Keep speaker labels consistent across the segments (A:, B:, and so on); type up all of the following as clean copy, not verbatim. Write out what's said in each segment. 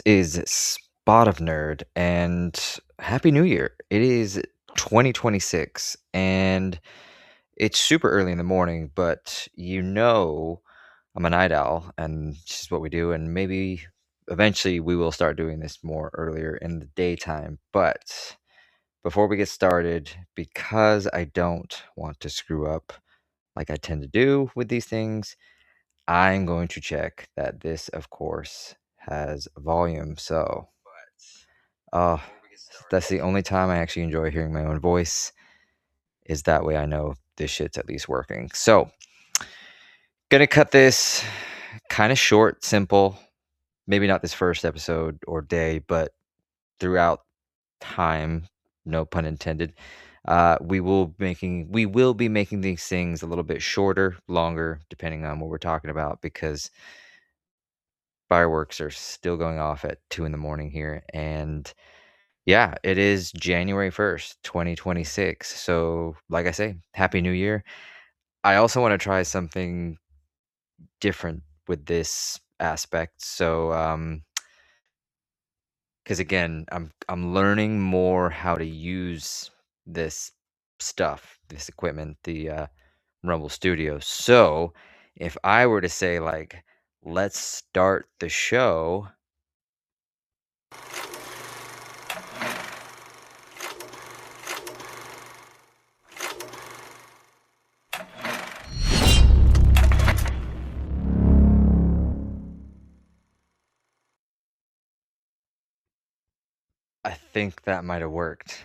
A: This is Spot of Nerd, and Happy New Year. It is 2026, and it's super early in the morning, but I'm a night owl, and this is what we do, and maybe eventually we will start doing this more earlier in the daytime. But before we get started, because I don't want to screw up like I tend to do with these things, I'm going to check that this, of course, has volume. Uh, that's the only time I actually enjoy hearing my own voice, is that way I know this shit's at least working. So, gonna cut this kind of short, simple. Maybe not this first episode or day, but throughout time, no pun intended. We will be making these things a little bit shorter, longer, depending on what we're talking about, because fireworks are still going off at 2 in the morning here. And yeah, it is January 1st, 2026. So, like I say, Happy New Year. I also want to try something different with this aspect. Because again, I'm learning more how to use this stuff, this equipment, the Rumble Studio. So, if I were to say, like, let's start the show, I think that might have worked.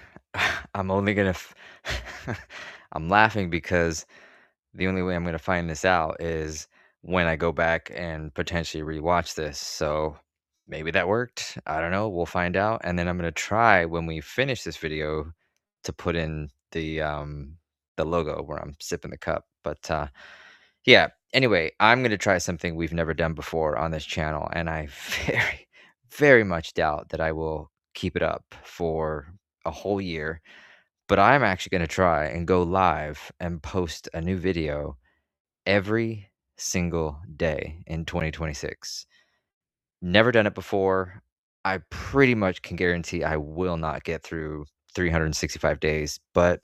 A: I'm only gonna. I'm laughing because the only way I'm gonna find this out is when I go back and potentially rewatch this. So maybe that worked. I don't know. We'll find out. And then I'm gonna try when we finish this video to put in the logo where I'm sipping the cup. But yeah. Anyway, I'm gonna try something we've never done before on this channel, and I very, very much doubt that I will keep it up for a whole year. But I'm actually gonna try and go live and post a new video every single day in 2026. Never done it before. I pretty much can guarantee I will not get through 365 days, but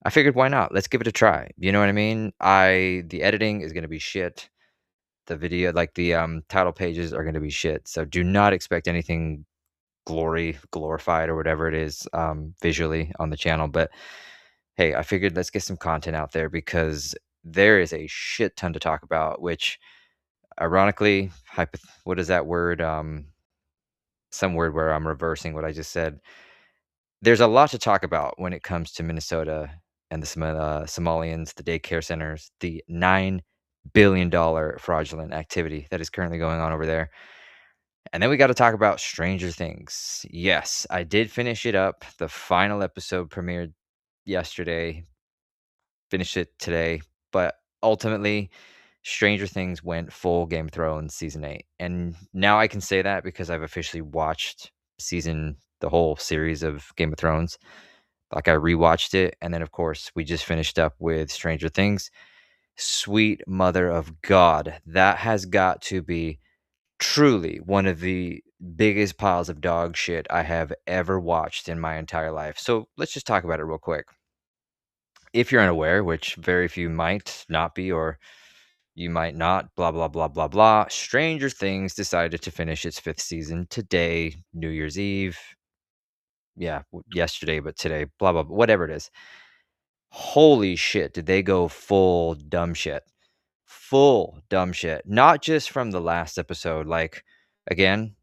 A: I figured why not? Let's give it a try. You know what I mean? The editing is gonna be shit. The video, like the title pages are gonna be shit. So do not expect anything glorified or whatever it is visually on the channel. But hey, I figured let's get some content out there because there is a shit ton to talk about, which ironically, what is that word? Some word where I'm reversing what I just said. There's a lot to talk about when it comes to Minnesota and the Somalians, the daycare centers, the $9 billion fraudulent activity that is currently going on over there. And then we got to talk about Stranger Things. Yes, I did finish it up. The final episode premiered yesterday, finished it today, but ultimately, Stranger Things went full Game of Thrones season 8. And now I can say that because I've officially watched the whole series of Game of Thrones. Like, I rewatched it, and then of course we just finished up with Stranger Things. Sweet mother of God, that has got to be truly one of the biggest piles of dog shit I have ever watched in my entire life. So let's just talk about it real quick. If you're unaware, which very few might not be, or you might not, blah, blah, blah, blah, blah. Stranger Things decided to finish its 5th season today, New Year's Eve. Yeah, yesterday, but today, blah, blah, blah, whatever it is. Holy shit, did they go full dumb shit? Full dumb shit. Not just from the last episode. Like, again,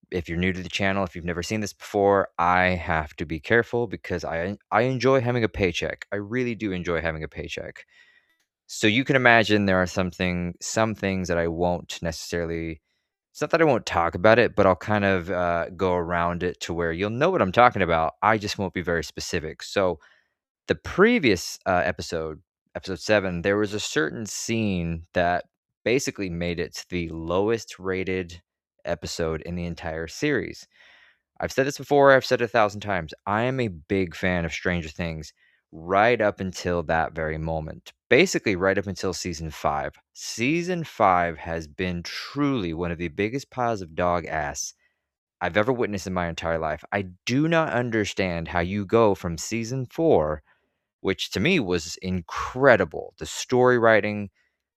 A: if you're new to the channel, if you've never seen this before, I have to be careful because I enjoy having a paycheck. I really do enjoy having a paycheck. So you can imagine there are some things that I won't necessarily. It's not that I won't talk about it, but I'll kind of go around it to where you'll know what I'm talking about. I just won't be very specific. So the previous episode 7, there was a certain scene that basically made it the lowest rated episode in the entire series. I've said this before, I've said it 1,000 times. I am a big fan of Stranger Things right up until that very moment. Basically, right up until season 5. Season 5 has been truly one of the biggest piles of dog ass I've ever witnessed in my entire life. I do not understand how you go from season 4, which to me was incredible. The story writing,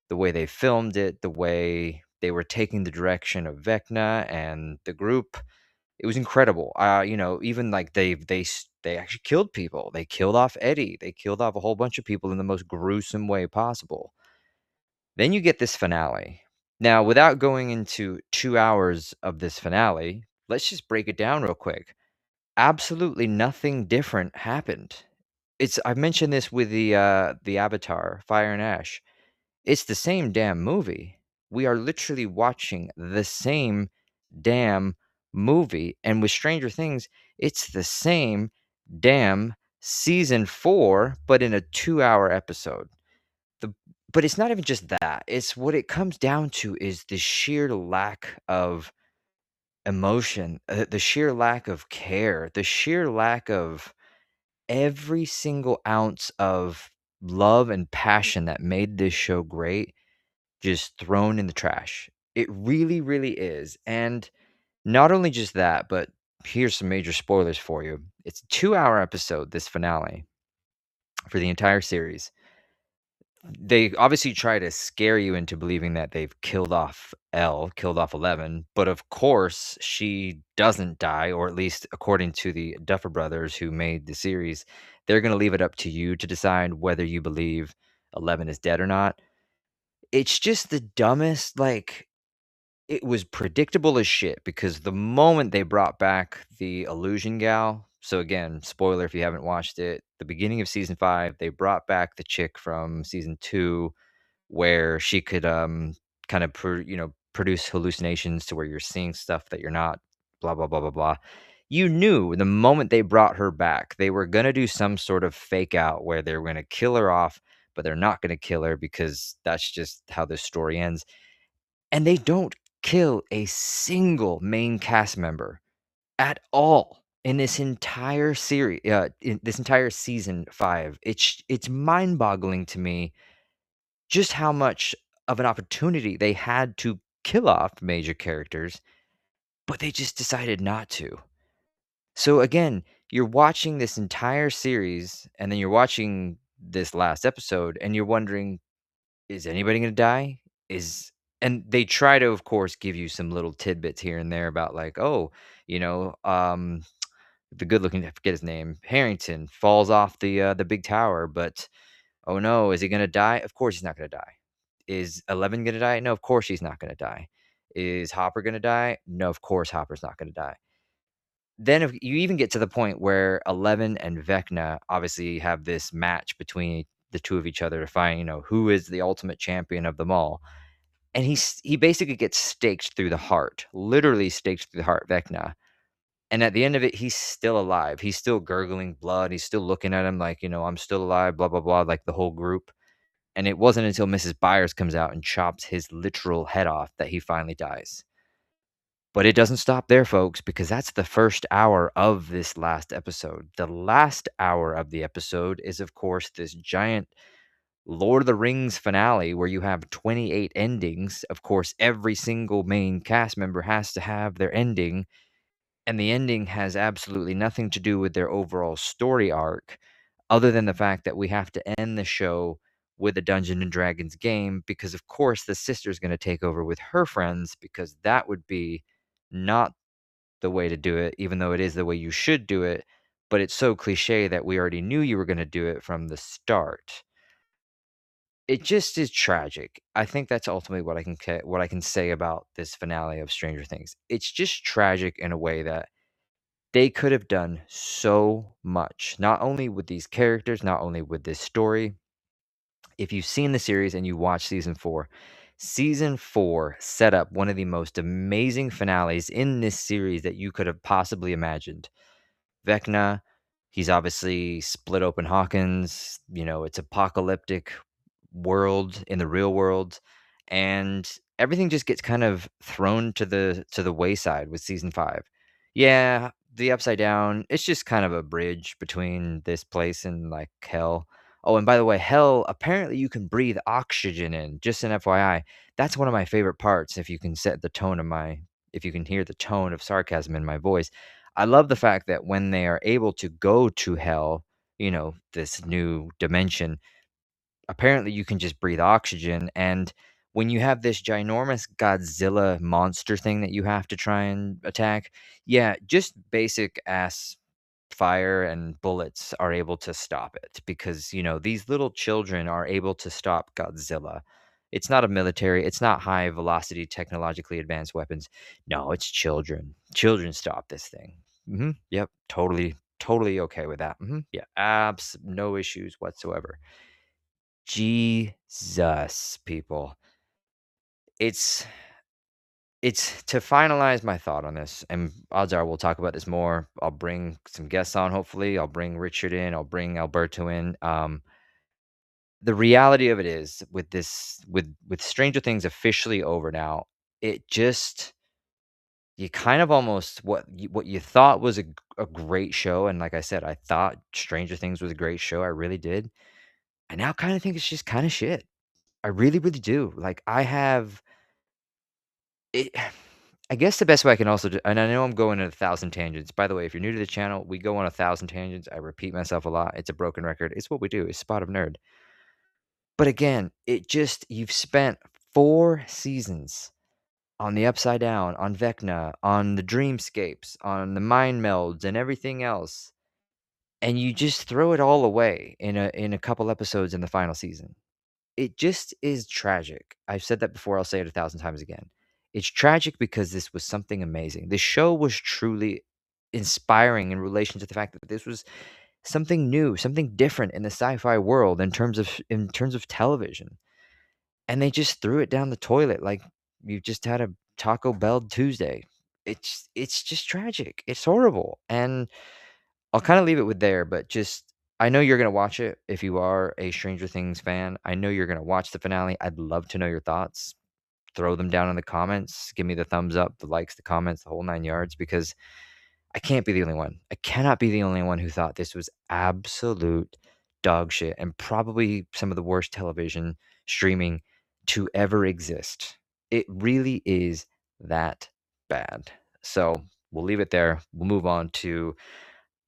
A: the way they filmed it, the way they were taking the direction of Vecna and the group, it was incredible. Even like they actually killed people. They killed off Eddie. They killed off a whole bunch of people in the most gruesome way possible. Then you get this finale. Now, without going into 2 hours of this finale, let's just break it down real quick. Absolutely nothing different happened. I've mentioned this with the Avatar, Fire and Ash. It's the same damn movie. We are literally watching the same damn movie, and with Stranger Things, it's the same damn season 4, but in a 2-hour episode. The but it's not even just that. It's what it comes down to is the sheer lack of emotion, the sheer lack of care, the sheer lack of every single ounce of love and passion that made this show great just thrown in the trash. It really, really is. And not only just that, but here's some major spoilers for you. It's a 2-hour episode, this finale for the entire series. They obviously try to scare you into believing that they've killed off 11, but of course she doesn't die, or at least according to the Duffer Brothers who made the series, they're going to leave it up to you to decide whether you believe 11 is dead or not. It's just the dumbest, like, it was predictable as shit because the moment they brought back the illusion gal, so again, spoiler if you haven't watched it, the beginning of season 5, they brought back the chick from season 2 where she could kind of produce hallucinations to where you're seeing stuff that you're not, blah blah blah blah blah. You knew the moment they brought her back, they were going to do some sort of fake out where they were going to kill her off, but they're not going to kill her because that's just how this story ends. And they don't kill a single main cast member at all in this entire series, in this entire season 5. It's mind-boggling to me just how much of an opportunity they had to kill off major characters, but they just decided not to. So again, you're watching this entire series, and then you're watching this last episode, and you're wondering, is anybody gonna die? Is and they try to, of course, give you some little tidbits here and there about like, oh, you know, the good looking, I forget his name, Harrington falls off the big tower, but oh no, is he gonna die? Of course he's not gonna die. Is 11 gonna die? No, of course she's not gonna die. Is Hopper gonna die? No, of course Hopper's not gonna die. Then if you even get to the point where 11 and Vecna obviously have this match between the two of each other to find, who is the ultimate champion of them all. And he basically gets staked through the heart, literally staked through the heart, Vecna. And at the end of it, he's still alive. He's still gurgling blood. He's still looking at him like, I'm still alive, blah, blah, blah, like the whole group. And it wasn't until Mrs. Byers comes out and chops his literal head off that he finally dies. But it doesn't stop there, folks, because that's the first hour of this last episode. The last hour of the episode is, of course, this giant Lord of the Rings finale where you have 28 endings. Of course, every single main cast member has to have their ending, and the ending has absolutely nothing to do with their overall story arc, other than the fact that we have to end the show with a Dungeons and Dragons game because, of course, the sister's going to take over with her friends because that would be not the way to do it, even though it is the way you should do it. But it's so cliche that we already knew you were going to do it from the start. It just is tragic. I think that's ultimately what I can say about this finale of Stranger Things. It's just tragic in a way that they could have done so much, not only with these characters, not only with this story. If you've seen the series and you watch season 4 set up one of the most amazing finales in this series that you could have possibly imagined. Vecna, he's obviously split open Hawkins, it's apocalyptic world in the real world, and everything just gets kind of thrown to the wayside with season 5. Yeah, the Upside Down, it's just kind of a bridge between this place and like hell. Oh, and by the way, hell, apparently you can breathe oxygen in, just an FYI. That's one of my favorite parts if you can set the tone of my if you can hear the tone of sarcasm in my voice, I love the fact that when they are able to go to hell, this new dimension, apparently you can just breathe oxygen. And when you have this ginormous Godzilla monster thing that you have to try and attack, yeah, just basic ass fire and bullets are able to stop it because, these little children are able to stop Godzilla. It's not a military, it's not high velocity, technologically advanced weapons. No, it's children. Children stop this thing. Yep, totally, totally okay with that. Yeah, no issues whatsoever. Jesus, people. It's it's to finalize my thought on this, and odds are we'll talk about this more. I'll bring some guests on, hopefully. I'll bring Richard in, I'll bring Alberto in. The reality of it is with Stranger Things officially over now, it just you kind of almost what you thought was a great show, and like I said, I thought Stranger Things was a great show. I really did. I now kind of think it's just kind of shit. I really, really do. Like I have it I guess the best way I can also do, and I know I'm going in 1,000 tangents. By the way, if you're new to the channel, we go on 1,000 tangents. I repeat myself a lot. It's a broken record. It's what we do. It's Spot of Nerd. But again, you've spent 4 seasons on the Upside Down, on Vecna, on the Dreamscapes, on the Mind Melds, and everything else, and you just throw it all away in a couple episodes in the final season. It just is tragic. I've said that before, I'll say it 1,000 times again. It's tragic because this was something amazing. This show was truly inspiring in relation to the fact that this was something new, something different in the sci-fi world in terms of television. And they just threw it down the toilet like you just had a Taco Bell Tuesday. It's just tragic. It's horrible. And I'll kind of leave it with there, but just I know you're gonna watch it if you are a Stranger Things fan. I know you're gonna watch the finale. I'd love to know your thoughts. Throw them down in the comments. Give me the thumbs up, the likes, the comments, the whole 9 yards, because I can't be the only one. I cannot be the only one who thought this was absolute dog shit and probably some of the worst television streaming to ever exist. It really is that bad. So we'll leave it there. We'll move on to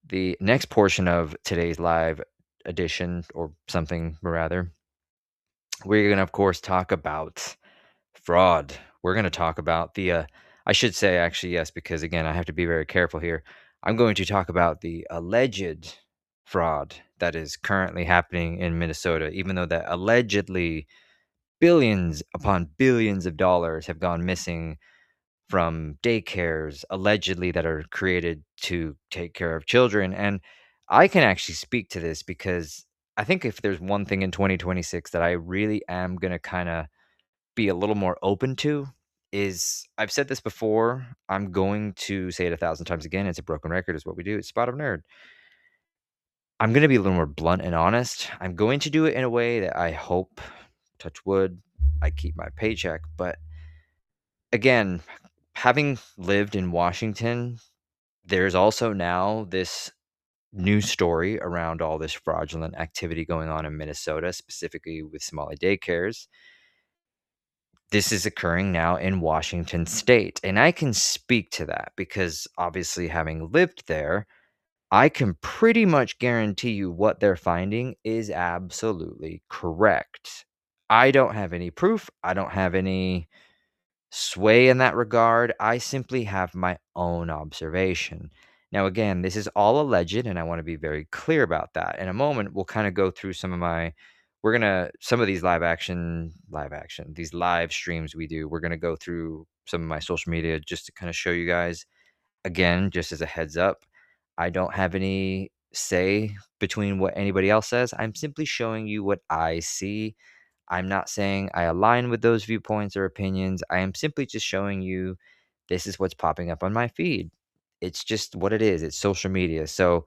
A: the next portion of today's live edition, or something rather. We're going to, of course, talk about fraud. We're going to talk about I should say, actually, yes, because again, I have to be very careful here. I'm going to talk about the alleged fraud that is currently happening in Minnesota, even though that allegedly billions upon billions of dollars have gone missing from daycares allegedly that are created to take care of children. And I can actually speak to this because I think if there's one thing in 2026 that I really am going to kind of be a little more open to, is I've said this before. I'm going to say it 1,000 times again. It's a broken record, is what we do. It's Spot of Nerd. I'm going to be a little more blunt and honest. I'm going to do it in a way that I hope, touch wood, I keep my paycheck. But again, having lived in Washington, there's also now this new story around all this fraudulent activity going on in Minnesota, specifically with Somali daycares. This is occurring now in Washington state. And I can speak to that because obviously, having lived there, I can pretty much guarantee you what they're finding is absolutely correct. I don't have any proof. I don't have any sway in that regard. I simply have my own observation. Now, again, this is all alleged, and I want to be very clear about that. In a moment, we'll kind of go through some of these these live streams we do. We're going to go through some of my social media just to kind of show you guys. Again, just as a heads up, I don't have any say between what anybody else says. I'm simply showing you what I see. I'm not saying I align with those viewpoints or opinions. I am simply just showing you this is what's popping up on my feed. It's just what it is. It's social media. So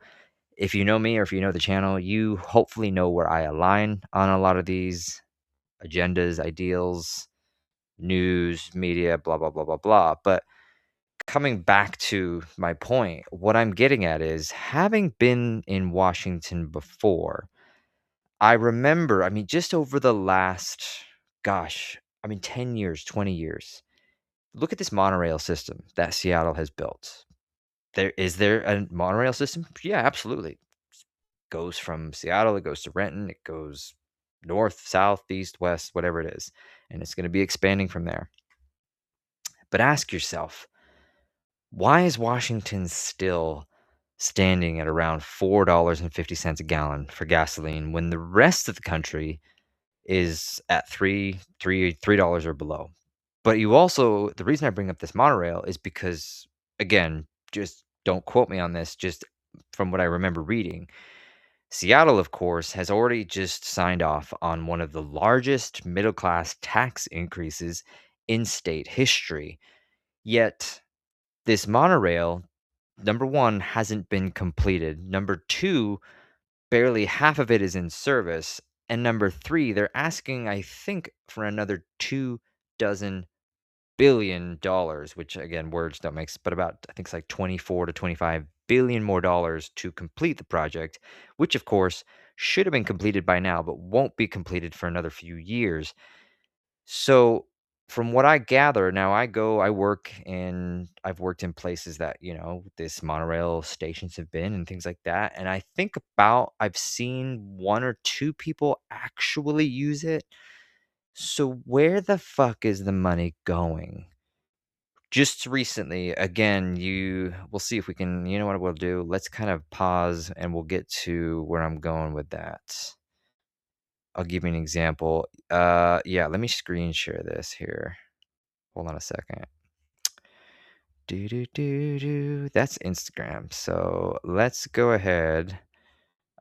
A: if you know me or if you know the channel, you hopefully know where I align on a lot of these agendas, ideals, news, media, blah, blah, blah, blah, blah. But coming back to my point, what I'm getting at is having been in Washington before, I remember, just over the last, 10 years, 20 years, Look at this monorail system that Seattle has built. There a monorail system? Yeah, absolutely. Goes from Seattle, it goes to Renton, it goes north, south, east, west, whatever it is, and it's gonna be expanding from there. But ask yourself, why is Washington still standing at around $4.50 a gallon for gasoline when the rest of the country is at $3 or below? But you also the reason I bring up this monorail is because, again, just don't quote me on this, just from what I remember reading, Seattle, of course, has already just signed off on one of the largest middle class tax increases in state history. Yet, this monorail, number one, hasn't been completed. Number two, barely half of it is in service. And number three, they're asking, I think, for another 2 dozen billion dollars, which again, words don't make, but about, I think it's like 24 to 25 billion more dollars to complete the project, which of course should have been completed by now, but won't be completed for another few years. So, from what I gather, now I work in, I've worked in places that, this monorail stations have been and things like that. And I think I've seen one or two people actually use it. So, where the fuck is the money going? Just recently, again, we'll see if we can, you know what we'll do? Let's kind of pause and we'll get to where I'm going with that. I'll give you an example. Yeah, let me screen share this here. Hold on a second. Do do do do. That's Instagram. So let's go ahead.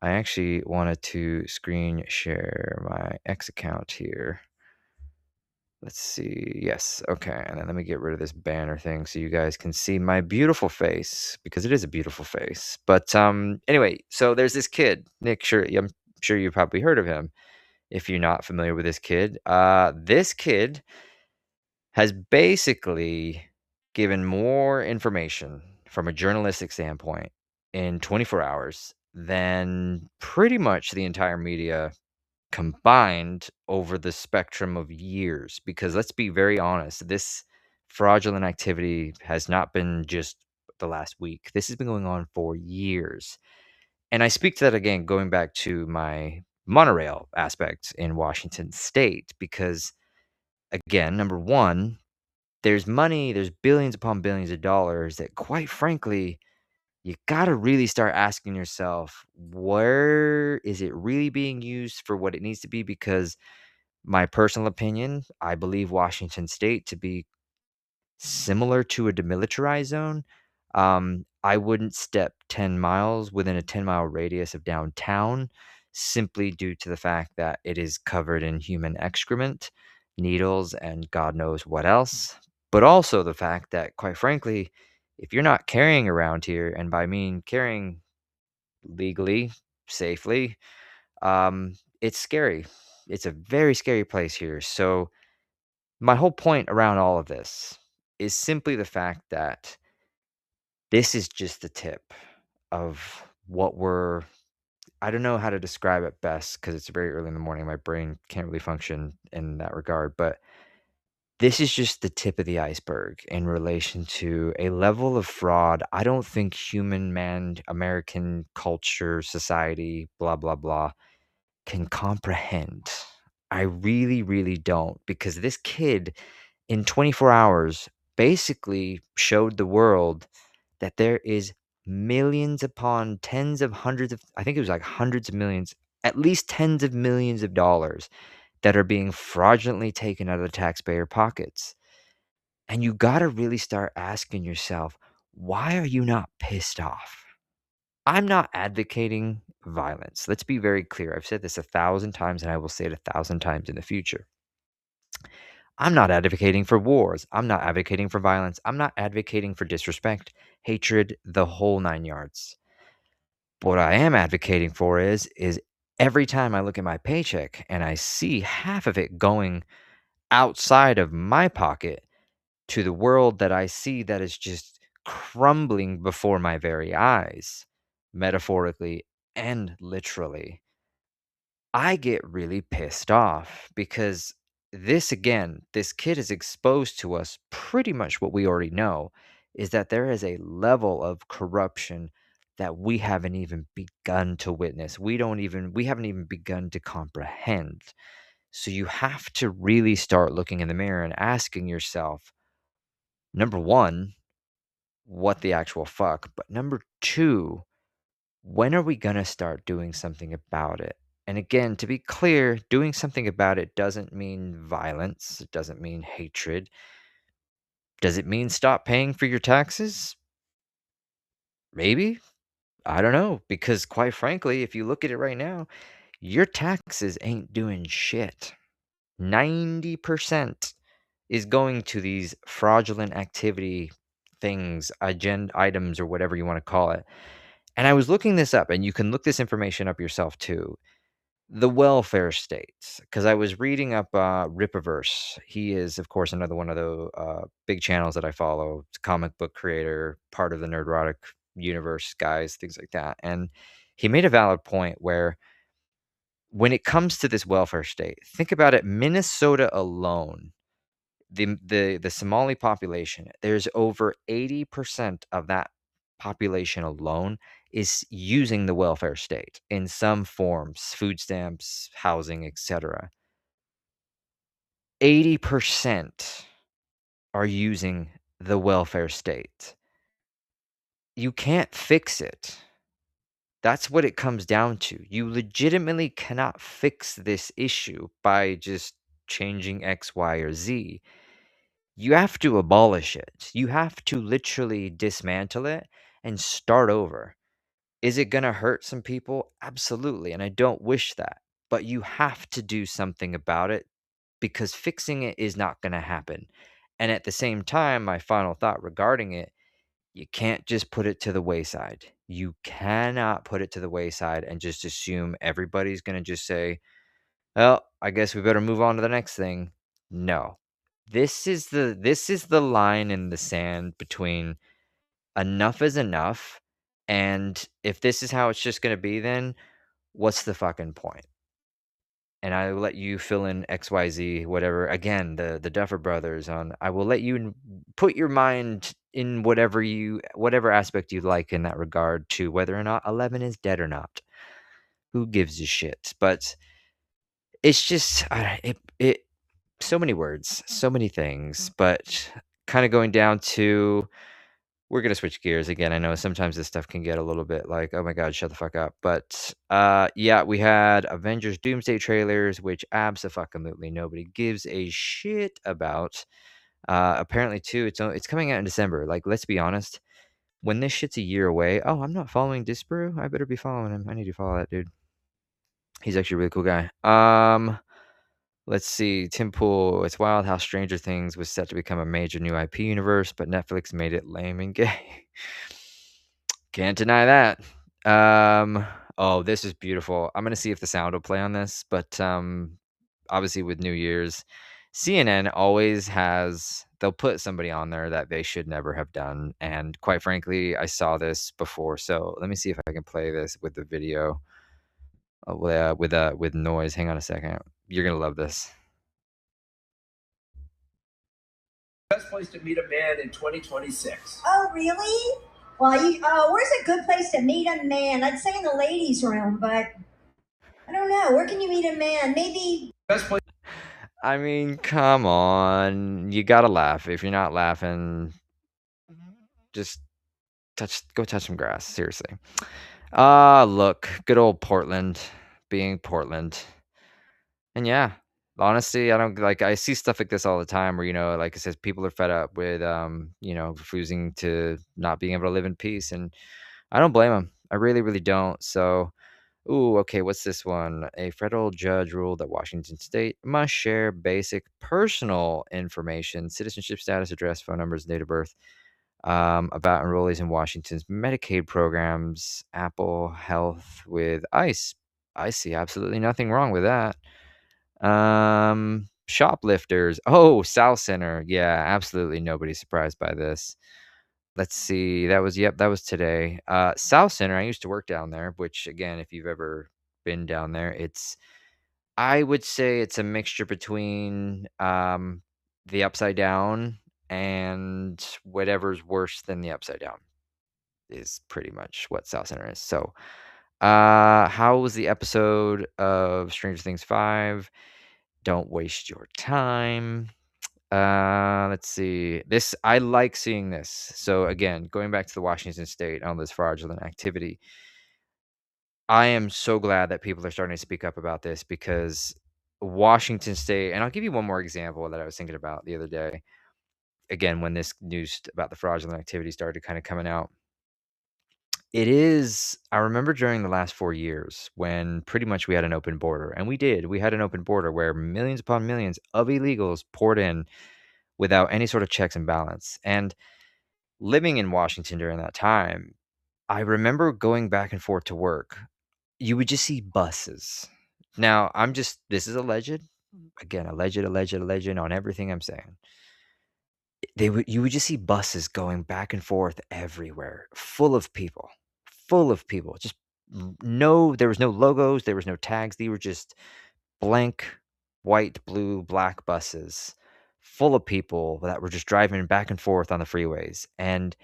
A: I actually wanted to screen share my X account here. Let's see. Yes. Okay. And then let me get rid of this banner thing so you guys can see my beautiful face because it is a beautiful face. But anyway, so there's this kid, Nick, I'm sure you've probably heard of him if you're not familiar with this kid has basically given more information from a journalistic standpoint in 24 hours than pretty much the entire media combined over the spectrum of years. Because let's be very honest, this fraudulent activity has not been just the last week. This has been going on for years. And I speak to that again, going back to my monorail aspect in Washington state, because again, number one, there's money, there's billions upon billions of dollars that, quite frankly, you got to really start asking yourself, where is it really being used for what it needs to be? Because my personal opinion, I believe Washington State to be similar to a demilitarized zone. I wouldn't step 10 miles within a 10-mile radius of downtown simply due to the fact that it is covered in human excrement, needles, and God knows what else. But also the fact that, quite frankly, if you're not carrying around here, and by mean carrying legally, safely, it's scary. It's a very scary place here. So, my whole point around all of this is simply the fact that this is just the tip of what we're I don't know how to describe it best because it's very early in the morning. My brain can't really function in that regard, but this is just the tip of the iceberg in relation to a level of fraud I don't think American culture, society, blah, blah, blah, can comprehend. I really, really don't, because this kid in 24 hours basically showed the world that there is millions upon tens of hundreds of, I think it was like hundreds of millions, at least tens of millions of dollars that are being fraudulently taken out of the taxpayer pockets. And you got to really start asking yourself, why are you not pissed off? I'm not advocating violence. Let's be very clear. I've said this 1,000 times and I will say it 1,000 times in the future. I'm not advocating for wars. I'm not advocating for violence. I'm not advocating for disrespect, hatred, the whole nine yards. What I am advocating for is every time I look at my paycheck and I see half of it going outside of my pocket to the world that I see that is just crumbling before my very eyes, metaphorically and literally, I get really pissed off because this again, this kid is exposed to us pretty much what we already know is that there is a level of corruption that we haven't even begun to witness. We haven't even begun to comprehend. So you have to really start looking in the mirror and asking yourself, number one, what the actual fuck? But number two, when are we going to start doing something about it? And again, to be clear, doing something about it doesn't mean violence. It doesn't mean hatred. Does it mean stop paying for your taxes? Maybe. I don't know. Because quite frankly, if you look at it right now, your taxes ain't doing shit. 90% is going to these fraudulent activity things, agenda items, or whatever you want to call it. And I was looking this up, and you can look this information up yourself too. The welfare states, because I was reading up Rippaverse. He is, of course, another one of the big channels that I follow. It's a comic book creator, part of the Nerdrotic universe, guys, things like that. And he made a valid point where when it comes to this welfare state, think about it. Minnesota alone, the Somali population, there's over 80% of that population alone is using the welfare state in some forms, food stamps, housing, etc. 80% are using the welfare state. You can't fix it. That's what it comes down to. You legitimately cannot fix this issue by just changing X, Y, or Z. You have to abolish it. You have to literally dismantle it and start over. Is it going to hurt some people? Absolutely. And I don't wish that. But you have to do something about it because fixing it is not going to happen. And at the same time, my final thought regarding it, you can't just put it to the wayside. You cannot put it to the wayside and just assume everybody's going to just say, well, I guess we better move on to the next thing. No. This is the line in the sand between enough is enough, and if this is how it's just gonna be, then what's the fucking point? And I will let you fill in XYZ, whatever. Again, the Duffer Brothers on. I will let you put your mind in whatever aspect you like in that regard to whether or not 11 is dead or not. Who gives a shit? But it's just it so many words, so many things, but kind of going down to we're gonna switch gears again. I know sometimes this stuff can get a little bit like, oh my god, shut the fuck up. But yeah, we had Avengers Doomsday trailers, which absolutely nobody gives a shit about. Apparently too, it's coming out in December. Like, let's be honest, when this shit's a year away, oh, I'm not following Disparu. I better be following him. I need to follow that dude. He's actually a really cool guy. Let's see. Tim Pool. It's wild how Stranger Things was set to become a major new IP universe, but Netflix made it lame and gay. Can't deny that. Oh, this is beautiful. I'm gonna see if the sound will play on this, but obviously with New Year's, CNN always they'll put somebody on there that they should never have done. And quite frankly, I saw this before. So let me see if I can play this with the video. With noise. Hang on a second. You're gonna love this.
B: Best place to meet a man in 2026. Oh, really? Well, where's a good place to meet a man? I'd say in the ladies' room, but I don't know. Where can you meet a man? Maybe. Best place.
A: I mean, come on. You gotta laugh. If you're not laughing, just go touch some grass. Seriously. Look, good old Portland being Portland. And yeah, honestly, I see stuff like this all the time where, like it says, people are fed up with, refusing to not being able to live in peace. And I don't blame them. I really, really don't. So, ooh, okay, what's this one? A federal judge ruled that Washington state must share basic personal information, citizenship status, address, phone numbers, date of birth, about enrollees in Washington's Medicaid programs, Apple Health with ICE. I see absolutely nothing wrong with that. Shoplifters. Oh, South Center. Yeah, absolutely nobody's surprised by this. Let's see. That was today. South Center, I used to work down there, which again, if you've ever been down there, I would say it's a mixture between, the upside down and whatever's worse than the upside down is pretty much what South Center is. So, how was the episode of Stranger Things 5? Don't waste your time. Let's see. This I like seeing this. So again, going back to the Washington State on this fraudulent activity, I am so glad that people are starting to speak up about this because Washington State, and I'll give you one more example that I was thinking about the other day. Again, when this news about the fraudulent activity started kind of coming out, I remember during the last 4 years when pretty much we had an open border, and we had an open border where millions upon millions of illegals poured in without any sort of checks and balance. And living in Washington during that time, I remember going back and forth to work. You would just see buses. Now, this is alleged. Again, alleged on everything I'm saying. You would just see buses going back and forth everywhere, full of people, full of people. Just no, there was no logos, there was no tags. They were just blank white, blue, black buses full of people that were just driving back and forth on the freeways. And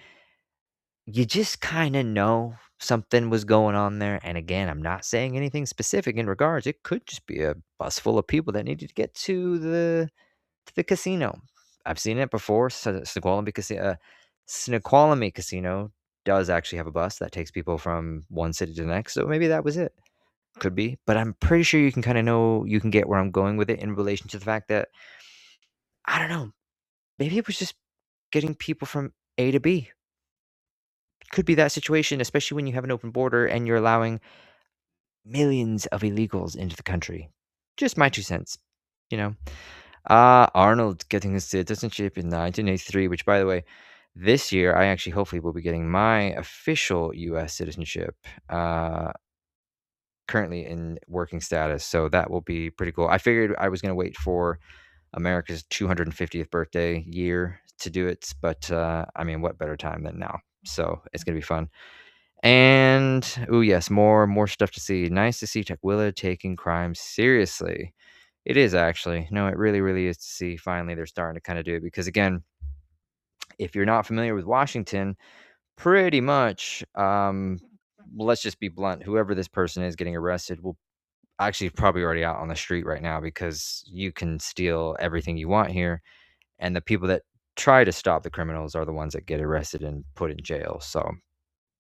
A: you just kind of know something was going on there. And again, I'm not saying anything specific in regards. It could just be a bus full of people that needed to get to the casino. I've seen it before. Snoqualmie Casino does actually have a bus that takes people from one city to the next. So maybe that was it. Could be. But I'm pretty sure you can kind of know, you can get where I'm going with it in relation to the fact that, I don't know, maybe it was just getting people from A to B. Could be that situation, especially when you have an open border and you're allowing millions of illegals into the country. Just my 2 cents, you know? Arnold getting his citizenship in 1983, which, by the way, this year, I actually hopefully will be getting my official US citizenship, currently in working status, so that will be pretty cool. I figured I was gonna wait for America's 250th birthday year to do it, but, I mean, what better time than now? So, it's gonna be fun. And oh yes, more stuff to see. Nice to see Tukwila taking crime seriously. It is actually. No, it really, really is to see finally they're starting to kind of do it because again, if you're not familiar with Washington, pretty much, let's just be blunt. Whoever this person is getting arrested will actually probably already out on the street right now because you can steal everything you want here, and the people that try to stop the criminals are the ones that get arrested and put in jail. So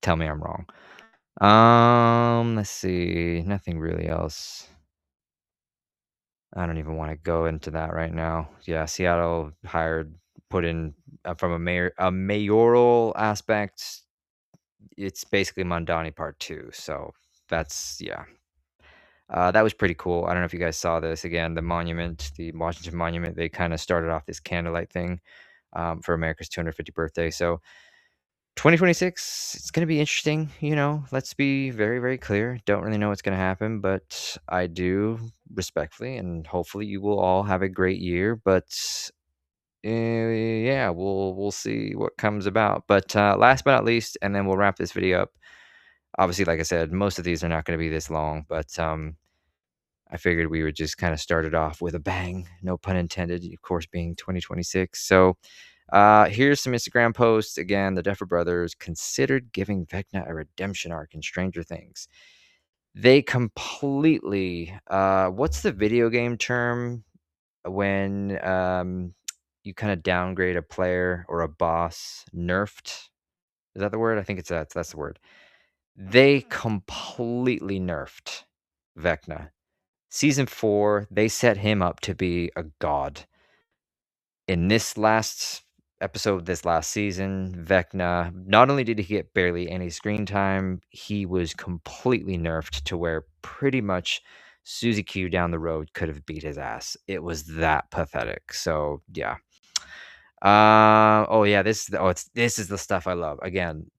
A: tell me I'm wrong. Let's see. Nothing really else. I don't even wanna go into that right now. Yeah, Seattle put in, from a mayoral aspect, it's basically Mondani Part 2, so that's yeah. That was pretty cool. I don't know if you guys saw this. Again, the Washington Monument, they kinda started off this candlelight thing, for America's 250th birthday, so 2026, it's gonna be interesting, let's be very, very clear. Don't really know what's gonna happen, but I do respectfully and hopefully you will all have a great year, but, yeah, we'll see what comes about. But, last but not least, and then we'll wrap this video up. Obviously, like I said, most of these are not gonna be this long, but, I figured we would just kinda start it off with a bang, no pun intended, of course, being 2026. So, here's some Instagram posts. Again, the Duffer Brothers considered giving Vecna a redemption arc in Stranger Things. They completely, what's the video game term when, you kinda downgrade a player or a boss? Nerfed? Is that the word? I think that's the word. They completely nerfed Vecna. Season 4, they set him up to be a god. In this last episode, this last season, Vecna, not only did he get barely any screen time, he was completely nerfed to where pretty much Susie Q down the road could have beat his ass. It was that pathetic. So yeah. Oh yeah, this is the stuff I love. Again,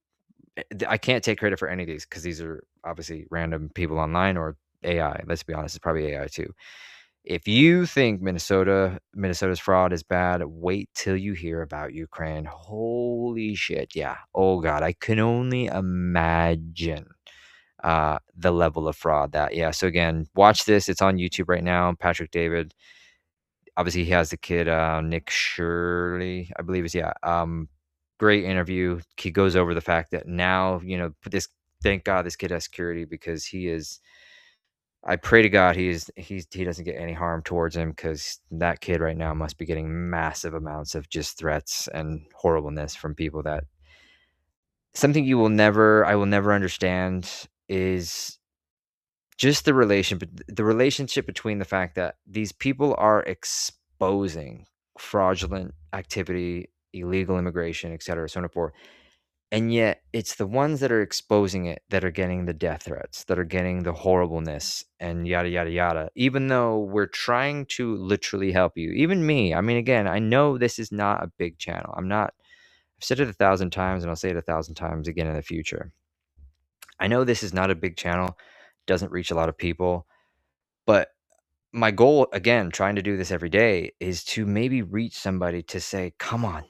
A: I can't take credit for any of these because these are obviously random people online or AI. Let's be honest, it's probably AI too. If you think Minnesota's fraud is bad, wait till you hear about Ukraine. Holy shit, yeah. Oh god, I can only imagine the level of fraud that yeah, so again, watch this, it's on YouTube right now, Patrick David. Obviously, he has the kid, Nick Shirley, I believe is yeah, great interview. He goes over the fact that now, this thank God this kid has security because he is I pray to God he doesn't get any harm towards him because that kid right now must be getting massive amounts of just threats and horribleness from people that something I will never understand is just the relationship between the fact that these people are exposing fraudulent activity, illegal immigration, et cetera, so on and so forth. And yet it's the ones that are exposing it that are getting the death threats, that are getting the horribleness and yada, yada, yada, even though we're trying to literally help you. Even me. I mean, again, I know this is not a big channel. I've said it 1,000 times and I'll say it 1,000 times again in the future. I know this is not a big channel, doesn't reach a lot of people, but my goal, again, trying to do this every day, is to maybe reach somebody to say, come on,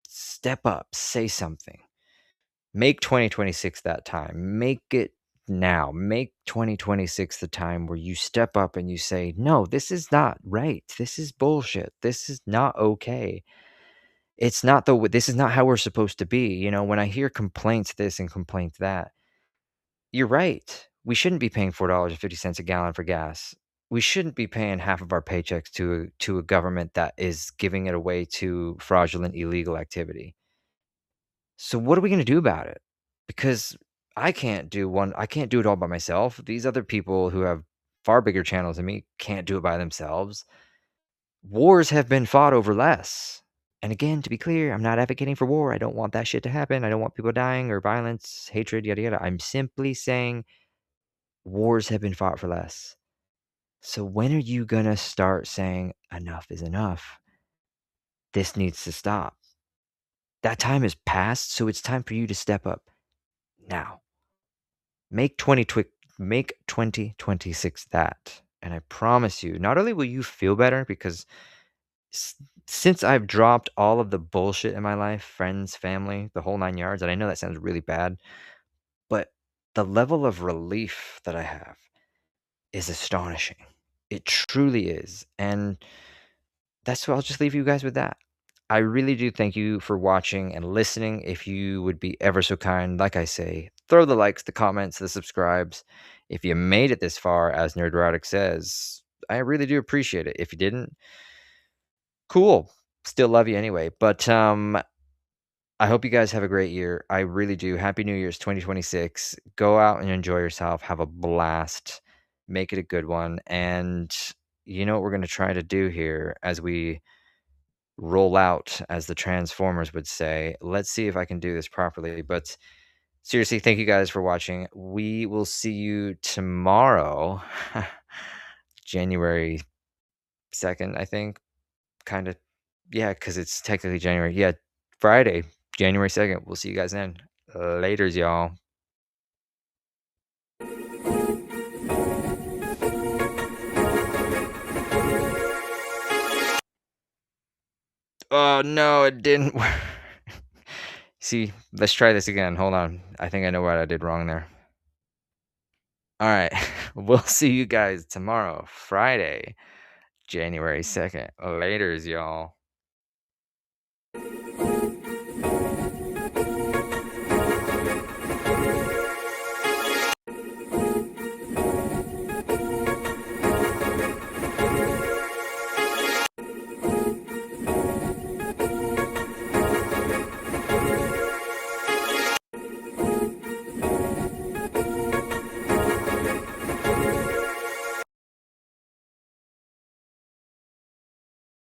A: step up, say something. Make 2026 that time. Make it now. Make 2026 the time where you step up and you say, no, this is not right. This is bullshit. This is not okay. This is not how we're supposed to be. When I hear complaints this and complaints that, you're right. We shouldn't be paying $4.50 a gallon for gas. We shouldn't be paying half of our paychecks to a government that is giving it away to fraudulent, illegal activity. So what are we gonna do about it? Because I can't do it all by myself. These other people who have far bigger channels than me can't do it by themselves. Wars have been fought over less. And again, to be clear, I'm not advocating for war. I don't want that shit to happen. I don't want people dying or violence, hatred, yada yada. I'm simply saying wars have been fought for less. So when are you gonna start saying enough is enough? This needs to stop. That time has passed, so it's time for you to step up now. Make 2026 that. And I promise you, not only will you feel better because since I've dropped all of the bullshit in my life, friends, family, the whole 9 yards, and I know that sounds really bad, but the level of relief that I have is astonishing. It truly is. And that's what I'll just leave you guys with that. I really do thank you for watching and listening. If you would be ever so kind, like I say, throw the likes, the comments, the subscribes. If you made it this far, as Nerdrotic says, I really do appreciate it. If you didn't, cool. Still love you anyway. But I hope you guys have a great year. I really do. Happy New Year's 2026. Go out and enjoy yourself. Have a blast. Make it a good one. And you know what we're going to try to do here as we roll out, as the Transformers would say. Let's see if I can do this properly. But seriously, thank you guys for watching. We will see you tomorrow, January 2nd, I think. Kind of, yeah, because it's technically January. Yeah, Friday, January 2nd. We'll see you guys then. Laters, y'all. Oh, no, it didn't work. See, let's try this again. Hold on. I think I know what I did wrong there. All right. We'll see you guys tomorrow, Friday, January 2nd. Laters, y'all.